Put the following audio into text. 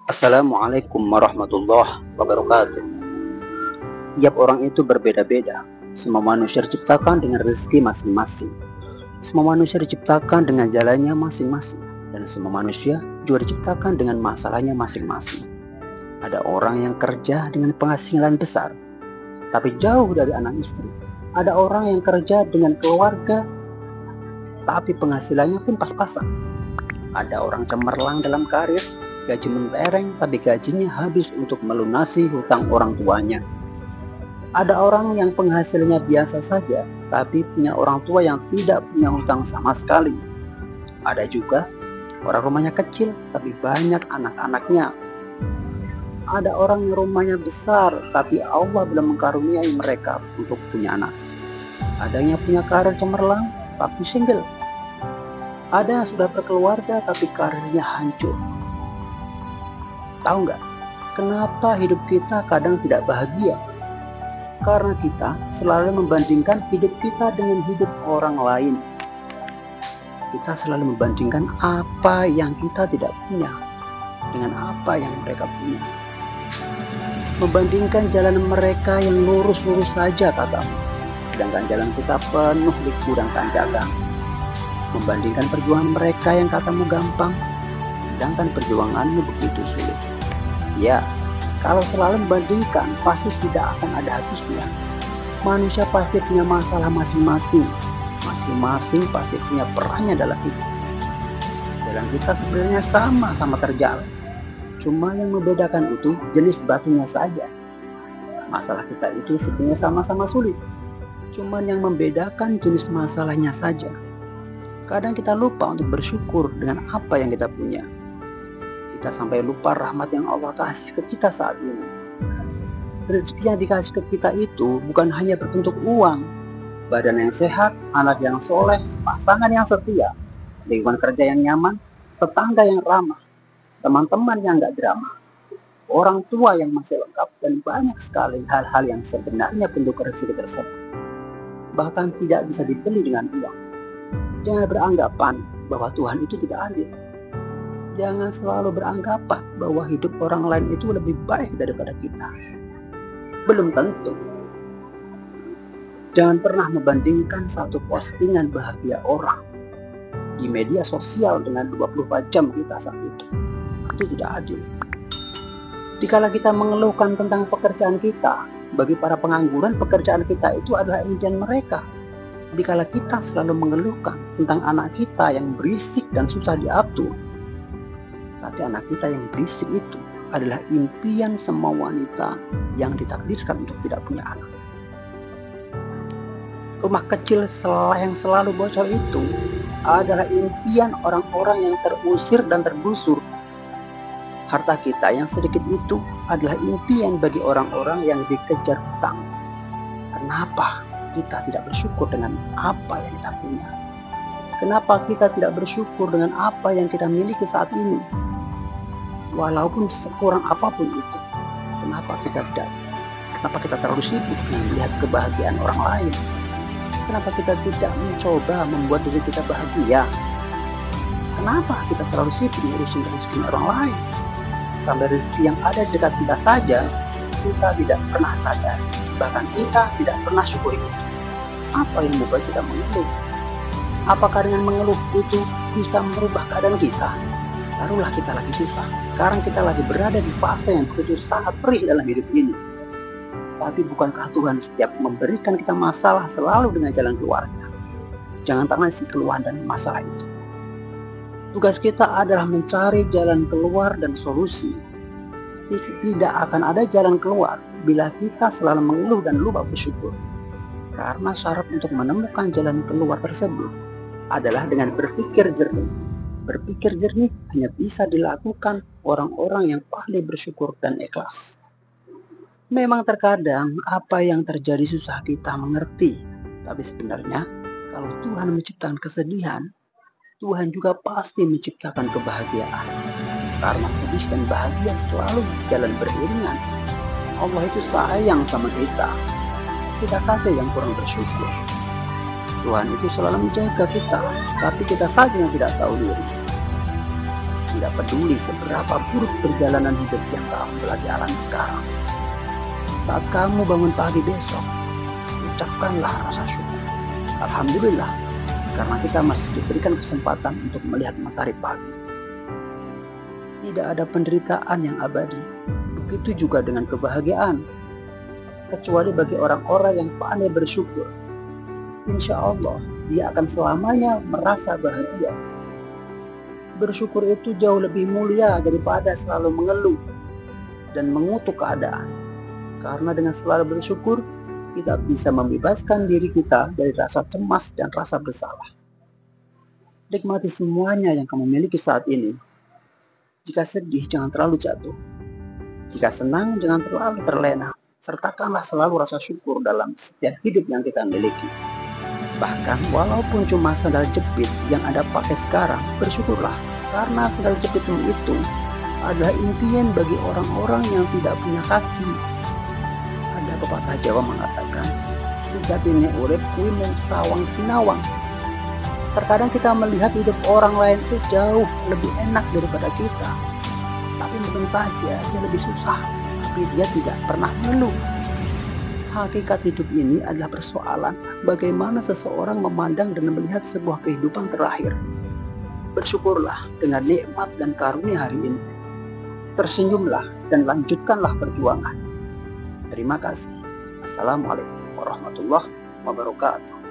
Assalamualaikum warahmatullahi wabarakatuh. Tiap orang itu berbeda-beda. Semua manusia diciptakan dengan rezeki masing-masing. Semua manusia diciptakan dengan jalannya masing-masing. Dan semua manusia juga diciptakan dengan masalahnya masing-masing. Ada orang yang kerja dengan penghasilan besar, tapi jauh dari anak istri. Ada orang yang kerja dengan keluarga, tapi penghasilannya pun pas-pasan. Ada orang cemerlang dalam karir, gaji mentereng tapi gajinya habis untuk melunasi hutang orang tuanya. Ada orang yang penghasilannya biasa saja tapi punya orang tua yang tidak punya hutang sama sekali. Ada juga orang rumahnya kecil tapi banyak anak-anaknya. Ada orang yang rumahnya besar tapi Allah belum mengkaruniai mereka untuk punya anak. Ada yang punya karir cemerlang tapi single. Ada yang sudah berkeluarga tapi karirnya hancur. Tahu nggak, kenapa hidup kita kadang tidak bahagia? Karena kita selalu membandingkan hidup kita dengan hidup orang lain. Kita selalu membandingkan apa yang kita tidak punya dengan apa yang mereka punya. Membandingkan jalan mereka yang lurus-lurus saja katamu, sedangkan jalan kita penuh liku dan tanjakan. Membandingkan perjuangan mereka yang katamu gampang, sedangkan perjuanganmu begitu sulit. Ya, kalau selalu membandingkan pasti tidak akan ada habisnya. Manusia pasti punya masalah masing-masing. Masing-masing pasti punya perannya dalam hidup. Jalan kita sebenarnya sama-sama terjal. Cuma yang membedakan itu jenis batunya saja. Masalah kita itu sebenarnya sama-sama sulit. Cuma yang membedakan jenis masalahnya saja. Kadang kita lupa untuk bersyukur dengan apa yang kita punya. Kita sampai lupa rahmat yang Allah kasih ke kita saat ini. Rezeki yang dikasih ke kita itu bukan hanya berbentuk uang, badan yang sehat, anak yang soleh, pasangan yang setia, lingkungan kerja yang nyaman, tetangga yang ramah, teman-teman yang gak drama, orang tua yang masih lengkap, dan banyak sekali hal-hal yang sebenarnya bentuk rezeki tersebut. Bahkan tidak bisa dibeli dengan uang. Jangan beranggapan bahwa Tuhan itu tidak adil. Jangan selalu beranggapan bahwa hidup orang lain itu lebih baik daripada kita. Belum tentu. Jangan pernah membandingkan satu postingan bahagia orang di media sosial dengan 24 jam kita saat itu. Itu tidak adil. Dikala kita mengeluhkan tentang pekerjaan kita, bagi para pengangguran pekerjaan kita itu adalah impian mereka. Dikala kita selalu mengeluhkan tentang anak kita yang berisik dan susah diatur, tapi anak kita yang berisik itu adalah impian semua wanita yang ditakdirkan untuk tidak punya anak. Rumah kecil yang selalu bocor itu adalah impian orang-orang yang terusir dan tergusur. Harta kita yang sedikit itu adalah impian bagi orang-orang yang dikejar hutang. Kenapa kita tidak bersyukur dengan apa yang kita punya? Kenapa kita tidak bersyukur dengan apa yang kita miliki saat ini? Walaupun sekurang apapun itu, kenapa kita terlalu sibuk dengan melihat kebahagiaan orang lain? Kenapa kita tidak mencoba membuat diri kita bahagia? Kenapa kita terlalu sibuk ngurusin rezeki orang lain? Sampai rezeki yang ada dekat kita saja, kita tidak pernah sadar. Bahkan kita tidak pernah syukuri itu. Apa yang membuat kita mengeluh? Apakah dengan mengeluh itu bisa merubah keadaan kita? Barulah kita lagi susah. Sekarang kita lagi berada di fase yang begitu sangat perih dalam hidup ini. Tapi bukankah Tuhan setiap memberikan kita masalah selalu dengan jalan keluarnya? Jangan tangisi keluhan dan masalah itu. Tugas kita adalah mencari jalan keluar dan solusi. Tidak akan ada jalan keluar bila kita selalu mengeluh dan lupa bersyukur. Karena syarat untuk menemukan jalan keluar tersebut adalah dengan berpikir jernih. Berpikir jernih hanya bisa dilakukan orang-orang yang pandai bersyukur dan ikhlas. Memang terkadang apa yang terjadi susah kita mengerti. Tapi sebenarnya kalau Tuhan menciptakan kesedihan, Tuhan juga pasti menciptakan kebahagiaan. Karena sedih dan bahagia selalu jalan beriringan. Allah itu sayang sama kita. Kita saja yang kurang bersyukur. Tuhan itu selalu menjaga kita, tapi kita saja yang tidak tahu diri. Tidak peduli seberapa buruk perjalanan hidup yang kamu lagi alami sekarang. Saat kamu bangun pagi besok, ucapkanlah rasa syukur. Alhamdulillah, karena kita masih diberikan kesempatan untuk melihat matahari pagi. Tidak ada penderitaan yang abadi, begitu juga dengan kebahagiaan. Kecuali bagi orang-orang yang pandai bersyukur. Insya Allah, dia akan selamanya merasa bahagia. Bersyukur itu jauh lebih mulia daripada selalu mengeluh dan mengutuk keadaan. Karena dengan selalu bersyukur, kita bisa membebaskan diri kita dari rasa cemas dan rasa bersalah. Nikmati semuanya yang kamu miliki saat ini. Jika sedih, jangan terlalu jatuh. Jika senang, jangan terlalu terlena. Sertakanlah selalu rasa syukur dalam setiap hidup yang kita miliki. Bahkan walaupun cuma sandal jepit yang Anda pakai sekarang, bersyukurlah. Karena sandal jepitmu itu adalah impian bagi orang-orang yang tidak punya kaki. Ada pepatah Jawa mengatakan, sejatinya urip kuwi mung sawang sinawang. Terkadang kita melihat hidup orang lain itu jauh lebih enak daripada kita. Tapi mungkin saja dia lebih susah, tapi dia tidak pernah mengeluh. Hakikat hidup ini adalah persoalan bagaimana seseorang memandang dan melihat sebuah kehidupan terakhir. Bersyukurlah dengan nikmat dan karunia hari ini. Tersenyumlah dan lanjutkanlah perjuangan. Terima kasih. Assalamualaikum warahmatullahi wabarakatuh.